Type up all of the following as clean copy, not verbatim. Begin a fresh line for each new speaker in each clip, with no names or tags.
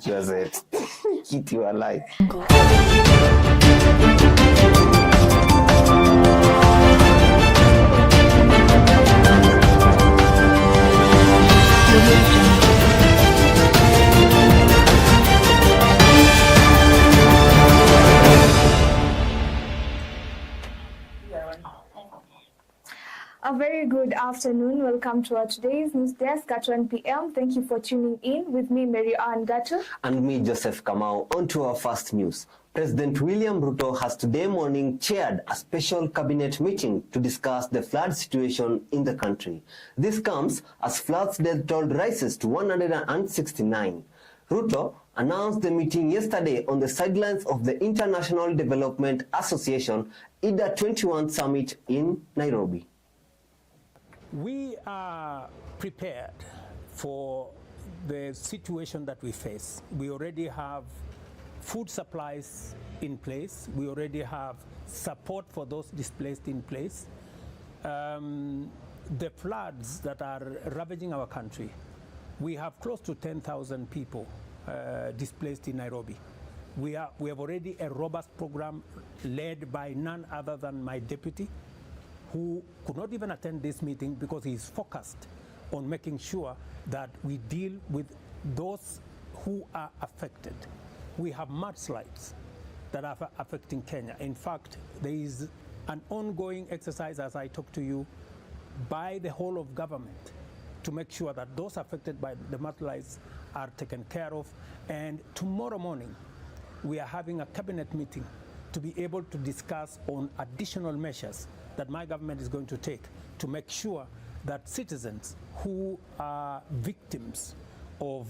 Joseph, keep you alive.
A very good afternoon. Welcome to our today's news desk at 1 p.m. Thank you for tuning in. With me, Maryann Gatu.
And me, Joseph Kamau. On to our first news. President William Ruto has today morning chaired a special cabinet meeting to discuss the flood situation in the country. This comes as floods death toll rises to 169. Ruto announced the meeting yesterday on the sidelines of the International Development Association IDA 21 summit in Nairobi.
We are prepared for the situation that we face. We already have food supplies in place. We already have support for those displaced in place. The floods that are ravaging our country, we have close to 10,000 people displaced in Nairobi. We have already a robust program led by none other than my deputy, who could not even attend this meeting because he is focused on making sure that we deal with those who are affected. We have mudslides that are affecting Kenya. In fact, there is an ongoing exercise, as I talk to you, by the whole of government to make sure that those affected by the mudslides are taken care of. And tomorrow morning, we are having a cabinet meeting to be able to discuss on additional measures that my government is going to take to make sure that citizens who are victims of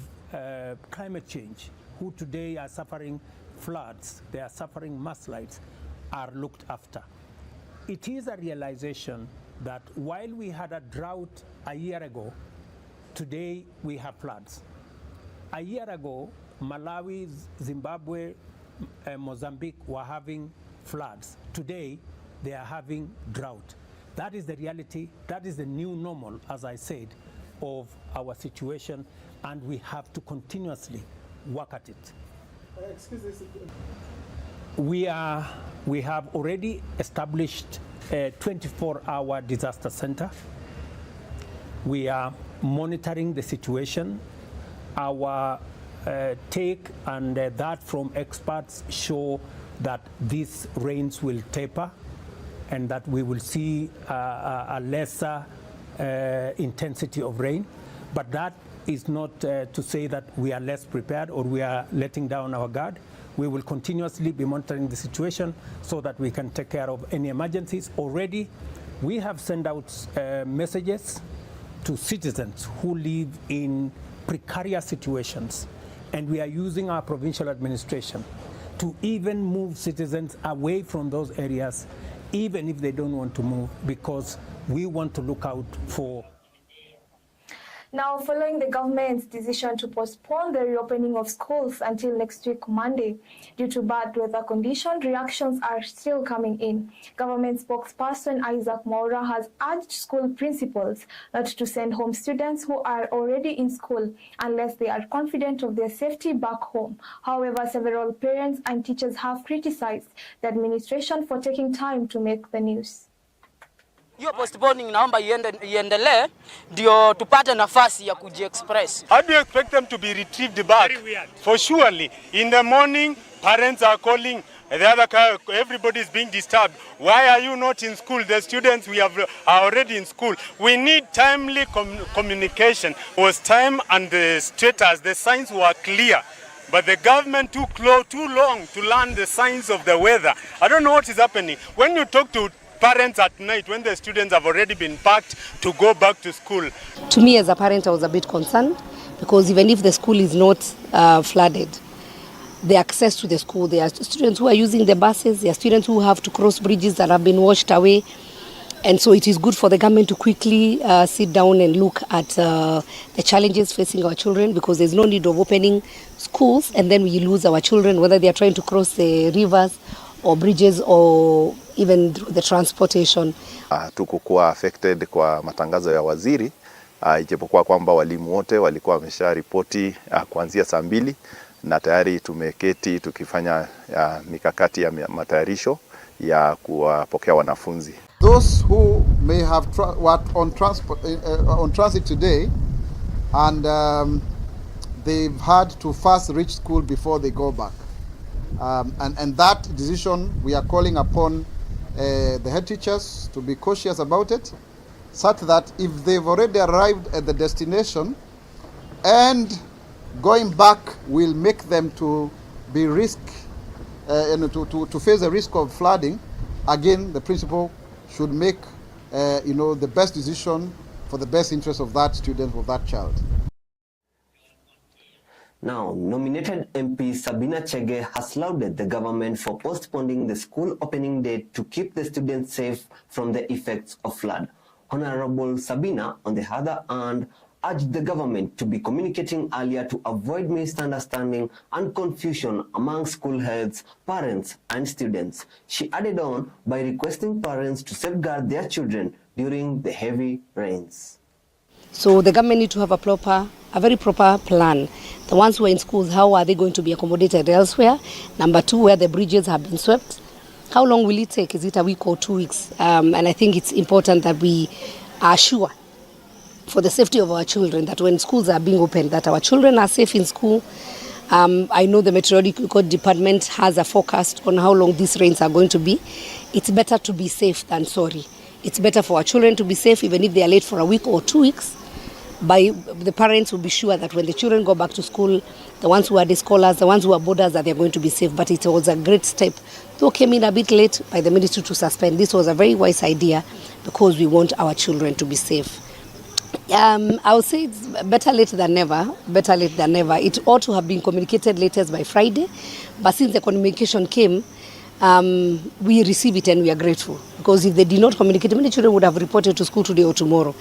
climate change, who today are suffering floods, they are suffering mudslides, are looked after. It is a realization that while we had a drought a year ago, today we have floods. A year ago, Malawi, Zimbabwe, Mozambique were having floods. Today, they are having drought. That is the reality. That is the new normal, as I said, of our situation, and we have to continuously work at it.
Excuse me.
We have already established a 24-hour disaster center. We are monitoring the situation. Our take and that from experts show that these rains will taper and that we will see a lesser intensity of rain. But that is not to say that we are less prepared or we are letting down our guard. We will continuously be monitoring the situation so that we can take care of any emergencies. Already, we have sent out messages to citizens who live in precarious situations, and we are using our provincial administration to even move citizens away from those areas, even if they don't want to move, because we want to look out for.
Now, following the government's decision to postpone the reopening of schools until next week, Monday, due to bad weather conditions, reactions are still coming in. Government spokesperson Isaac Mwaura has urged school principals not to send home students who are already in school unless they are confident of their safety back home. However, several parents and teachers have criticized the administration for taking time to make the news.
Hiyo postponing naomba iendelee ndio tupate nafasi ya kujiexpress.
How do you expect them to be retrieved back? For surely in the morning parents are calling, the other car, everybody is being disturbed. Why are you not in school? The students are already in school. We need timely communication. It was time and the status, the signs were clear. But the government took too long to learn the signs of the weather. I don't know what is happening. When you talk to parents at night, when the students have already been packed to go back to school.
To me as a parent, I was a bit concerned because even if the school is not flooded, the access to the school, there are students who are using the buses, there are students who have to cross bridges that have been washed away. And so it is good for the government to quickly sit down and look at the challenges facing our children, because there's no need of opening schools and then we lose our children, whether they are trying to cross the rivers or bridges or even the transportation.
Tukukuwa affected kwa matangazo ya waziri, ijapokuwa kwamba walimu wote walikuwa wamesha ripoti kuanzia saa 2, na tayari tumeketi tukifanya mikakati ya matayarisho ya kuwapokea wanafunzi.
Those who may have were on transit today and they've had to first reach school before they go back. And that decision, we are calling upon the head teachers to be cautious about it, such that if they've already arrived at the destination and going back will make them to be to face the risk of flooding, again, the principal should make the best decision for the best interest of that student or that child.
Now, nominated MP Sabina Chege has lauded the government for postponing the school opening date to keep the students safe from the effects of flood. Honorable Sabina, on the other hand, urged the government to be communicating earlier to avoid misunderstanding and confusion among school heads, parents, and students. She added on by requesting parents to safeguard their children during the heavy rains.
So the government need to have a very proper plan. The ones who are in schools, how are they going to be accommodated elsewhere? Number two, where the bridges have been swept. How long will it take? Is it a week or 2 weeks? And I think it's important that we are sure for the safety of our children that when schools are being opened, that our children are safe in school. I know the meteorological department has a forecast on how long these rains are going to be. It's better to be safe than sorry. It's better for our children to be safe, even if they are late for a week or 2 weeks. The parents will be sure that when the children go back to school, the ones who are the scholars, the ones who are boarders, that they're going to be safe. But it was a great step, though came in a bit late by the ministry to suspend. This was a very wise idea because we want our children to be safe. I would say it's better late than never. Better late than never. It ought to have been communicated latest by Friday, but since the communication came, we receive it and we are grateful. Because if they did not communicate, many children would have reported to school today or tomorrow.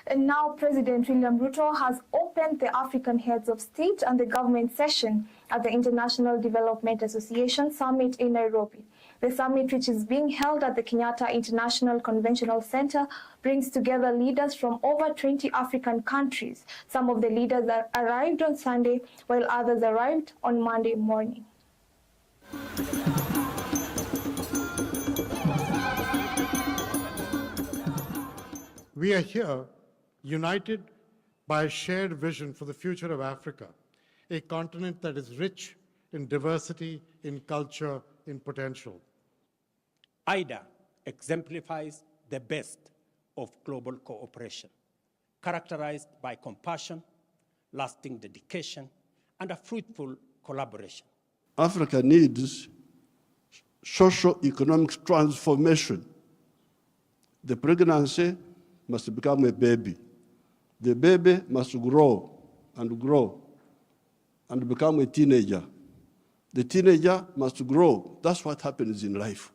And now President William Ruto has opened the African Heads of State and the Government session at the International Development Association Summit in Nairobi. The summit, which is being held at the Kenyatta International Conventional Center, brings together leaders from over 20 African countries. Some of the leaders that arrived on Sunday, while others arrived on Monday morning.
We are here united by a shared vision for the future of Africa, a continent that is rich in diversity, in culture, in potential.
IDA exemplifies the best of global cooperation, characterized by compassion, lasting dedication, and a fruitful collaboration.
Africa needs socio-economic transformation. The pregnancy must become a baby. The baby must grow and become a teenager. The teenager must grow. That's what happens in life.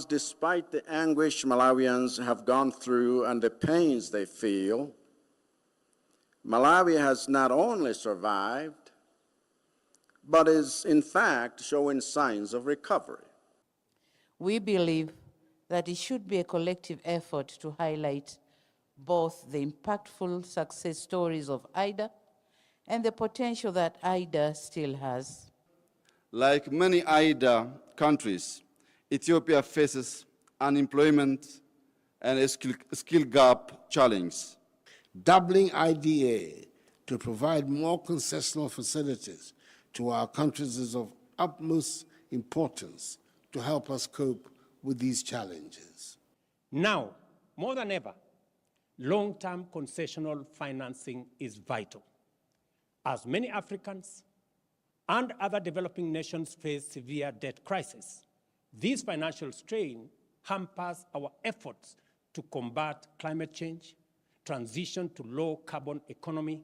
Despite the anguish Malawians have gone through and the pains they feel, Malawi has not only survived, but is in fact showing signs of recovery.
We believe that it should be a collective effort to highlight both the impactful success stories of IDA and the potential that IDA still has.
Like many IDA countries, Ethiopia faces unemployment and a skill gap challenge.
Doubling IDA to provide more concessional facilities to our countries is of utmost importance to help us cope with these challenges.
Now, more than ever, long-term concessional financing is vital. As many Africans and other developing nations face severe debt crisis, this financial strain hampers our efforts to combat climate change, transition to low-carbon economy,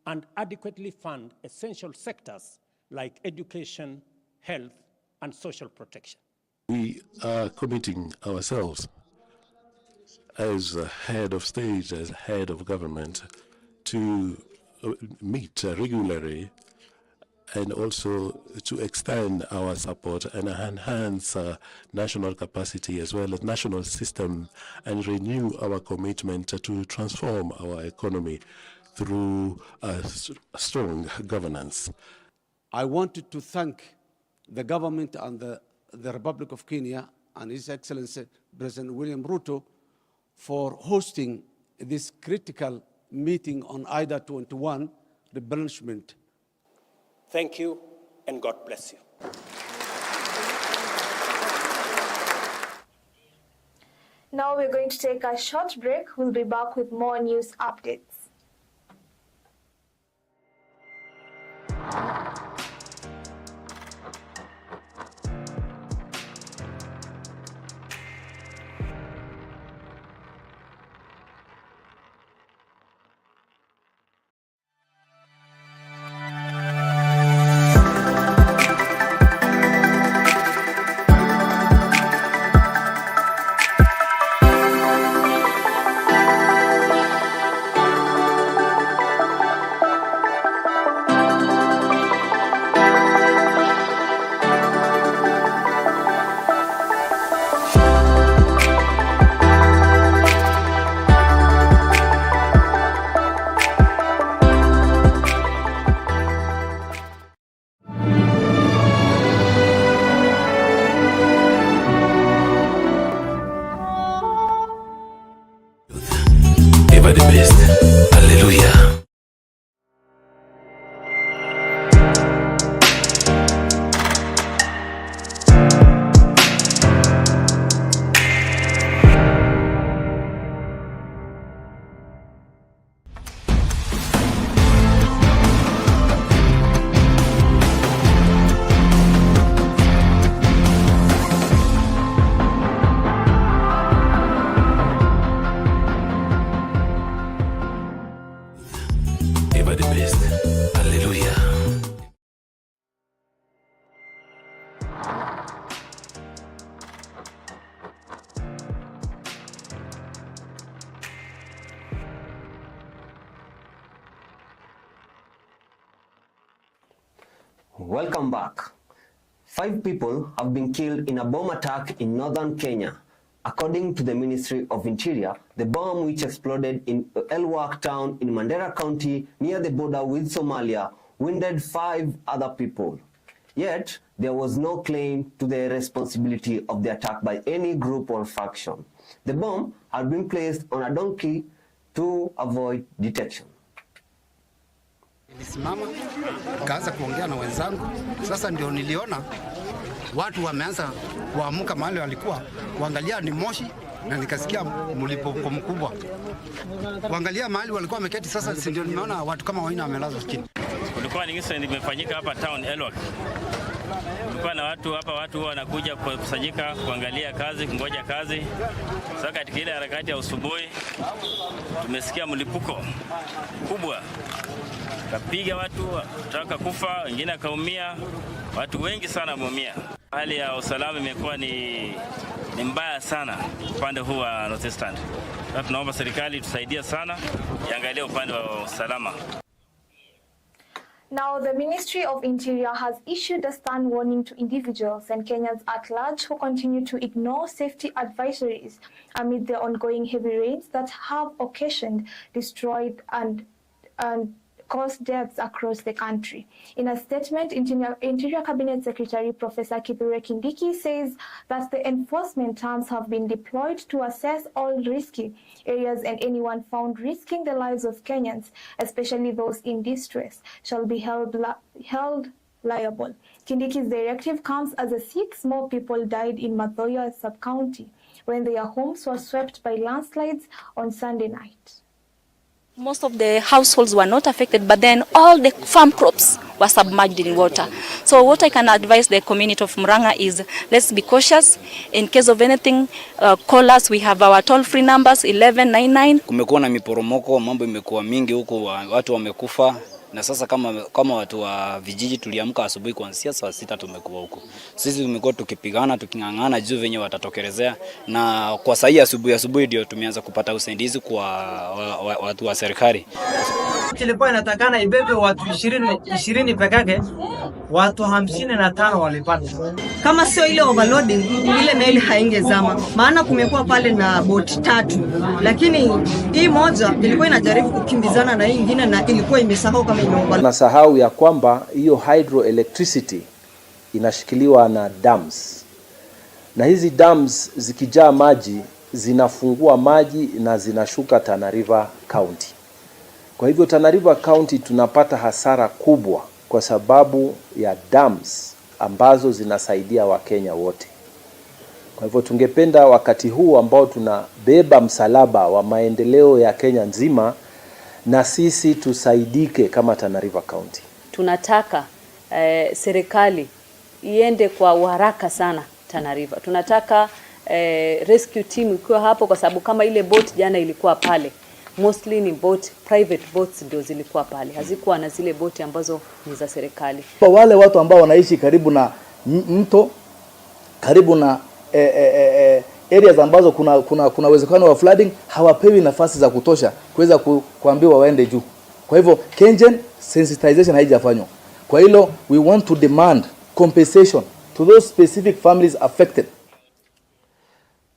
and adequately fund essential sectors like education, health, and social protection.
We are committing ourselves as a head of state, as head of government, to meet regularly and also to extend our support and enhance national capacity as well as national system and renew our commitment to transform our economy through strong governance.
I wanted to thank the government and the Republic of Kenya and His Excellency President William Ruto for hosting this critical meeting on IDA 21 replenishment.
Thank you and God bless you.
Now we're going to take a short break. We'll be back with more news updates.
Ever the best. Hallelujah. Ever the best. Hallelujah.
Welcome back. 5 people have been killed in a bomb attack in northern Kenya. According to the Ministry of Interior, the bomb, which exploded in Elwak town in Mandera County near the border with Somalia, wounded 5 other people. Yet, there was no claim to the responsibility of the attack by any group or faction. The bomb had been placed on a donkey to avoid detection.
Nilisimama kaanza kuongea na wenzangu. Sasa ndio niliona watu wameanza kuamka mahali walikuwa, kuangalia ni moshi na nikasikia mlipuko mkubwa. Kuangalia mahali walikuwa wameketi, sasa ndio nimeona watu kama wanne wamelazwa chini.
Kulikuwa ni incident imefanyika hapa town Elwak. Kulikuwa na watu hapa, watu wanakuja kukusanyika kuangalia kazi, kungoja kazi. Sasa katika ile harakati ya asubuhi tumesikia mlipuko kubwa. Kapiga watu, wataka kufa, wengine kaumia, watu wengi sana wameumia. Hali ya usalama imekuwa ni mbaya sana upande huu wa Northeastern. Sasa tunaomba serikali tusaidie sana, iangalie upande wa usalama.
Now, the Ministry of Interior has issued a stern warning to individuals and Kenyans at large who continue to ignore safety advisories amid the ongoing heavy rains that have occasioned, destroyed, and caused deaths across the country. In a statement, Interior Cabinet Secretary Professor Kithure Kindiki says that the enforcement arms have been deployed to assess all risky areas, and anyone found risking the lives of Kenyans, especially those in distress, shall be held liable. Kindiki's directive comes as 6 more people died in Mathoya sub-county when their homes were swept by landslides on Sunday night.
Most of the households were not affected, but then all the farm crops were submerged in water. So what I can advise the community of Murang'a is, let's be cautious. In case of anything, call us. We have our toll-free numbers 1199.
Kumekuwa na miporomoko, mambo imekuwa mingi huko, watu wamekufa. Na sasa kama watu wa vijiji tuliamka asubuhi kuanzia saa 6 tumekuwa huko. Sisi tumekuwa tukipigana, tukingangana juu venye watatokelezea, na kwa saa hii asubuhi ndio tumeanza kupata usaidizi kwa watu wa serikali.
Kilikuwa inatakana ibebe watu 20 peke yake, watu 55 walipata.
Kama sio ile overloading, ile meli haingezama. Maana kumekuwa pale na boti 3. Lakini hii moja ilikuwa inajaribu kukimbizana na hii nyingine na ilikuwa imesahau kama imeoverload.
Nasahau ya kwamba hiyo hydroelectricity inashikiliwa na dams. Na hizi dams zikijaa maji zinafungua maji na zinashuka Tana River County. Kwa hivyo Tana River County tunapata hasara kubwa kwa sababu ya dams ambazo zinasaidia Wakenya wote. Kwa hivyo tungependa wakati huu ambao tunabeba msalaba wa maendeleo ya Kenya nzima, na sisi tusaidike kama Tana River County.
Tunataka serikali iende kwa uharaka sana Tana River. Tunataka rescue team ikiwa hapo, kwa sababu kama ile boat jana ilikuwa pale, mostly ni private boats ndio zilikuwa pale. Hazikuwa na zile boti ambazo ni za serikali.
Kwa wale watu ambao wanaishi karibu na mto, karibu na areas ambazo kuna uwezekano wa flooding, hawapewi nafasi za kutosha kuweza kuambiwa waende juu. Kwa hivyo KenGen sensitization haijafanywa. Kwa hilo we want to demand compensation to those specific families affected.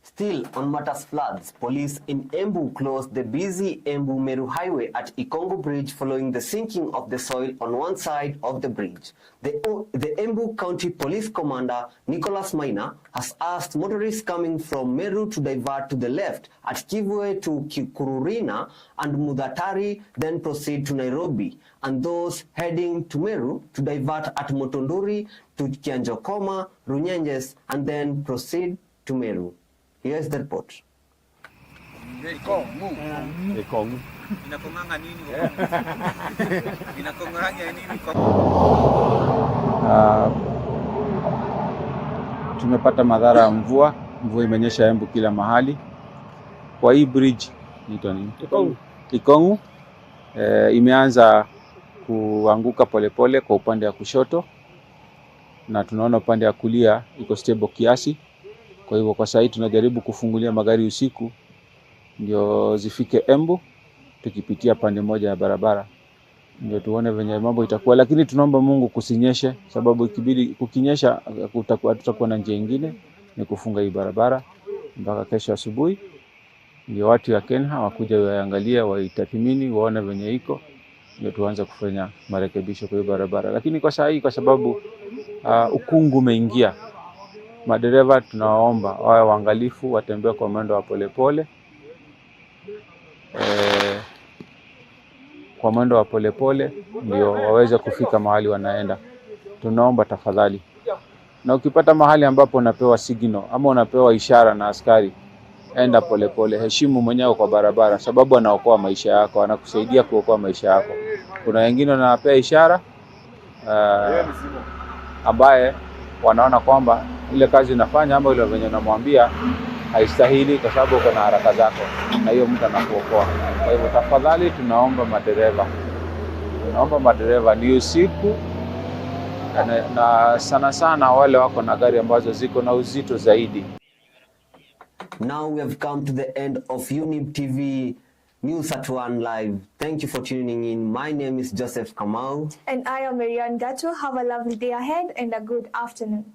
Still on matters floods, police in Embu closed the busy Embu-Meru highway at Ikongo Bridge following the sinking of the soil on one side of the bridge. The Embu County Police Commander, Nicholas Maina, has asked motorists coming from Meru to divert to the left at Kivwe to Kikururina and Mudatari, then proceed to Nairobi, and those heading to Meru to divert at Motonduri to Kianjokoma, Runyenjes, and then proceed to Meru. Here's the report.
Tumepata madhara ya mvua imenyesha Embu kila mahali. Kwa hii bridge Ikongo imeanza kuanguka polepole kwa upande wa kushoto, na tunaona upande wa kulia iko stable kiasi. Kwa hivyo kwa sasa tunajaribu kufungulia magari usiku ndio zifike Embu, tukipitia pande moja ya barabara ndio tuone venye mambo itakuwa, lakini tunaomba Mungu kusinyeshe, sababu ikibidi kukinyesha tutakuwa na njia nyingine ni kufunga hii barabara mpaka kesho asubuhi, ndio watu wa Kenya wakuja waangalie, waitathmini, waone venye iko, ndio tuanze kufanya marekebisho kwa hii barabara. Lakini kwa sasa kwa sababu ukungu umeingia, madereva tunawaomba wawe waangalifu, watembee kwa mwendo wa polepole. Kwa mwendo wa polepole ndio waweze kufika mahali wanaenda. Tunaomba tafadhali. Na ukipata mahali ambapo unapewa signal ama unapewa ishara na askari, enda polepole, heshimu mwenyewe kwa barabara, sababu anaokoa maisha yako, anakusaidia kuokoa maisha yako. Kuna wengine wanapea ishara ambaye wanaona kwamba ile kazi unafanya ama ile venye unamwambia haistahili kwa sababu uko na haraka zako, na hiyo mtu anakuokoa. Kwa hivyo tafadhali tunaomba madereva ni usiku, na sana sana wale wako na gari ambazo ziko na uzito zaidi.
Now we have come to the end of Younib TV News at 1 Live. Thank you for tuning in. My name is Joseph Kamau.
And I am Maryann Gatu. Have a lovely day ahead and a good afternoon.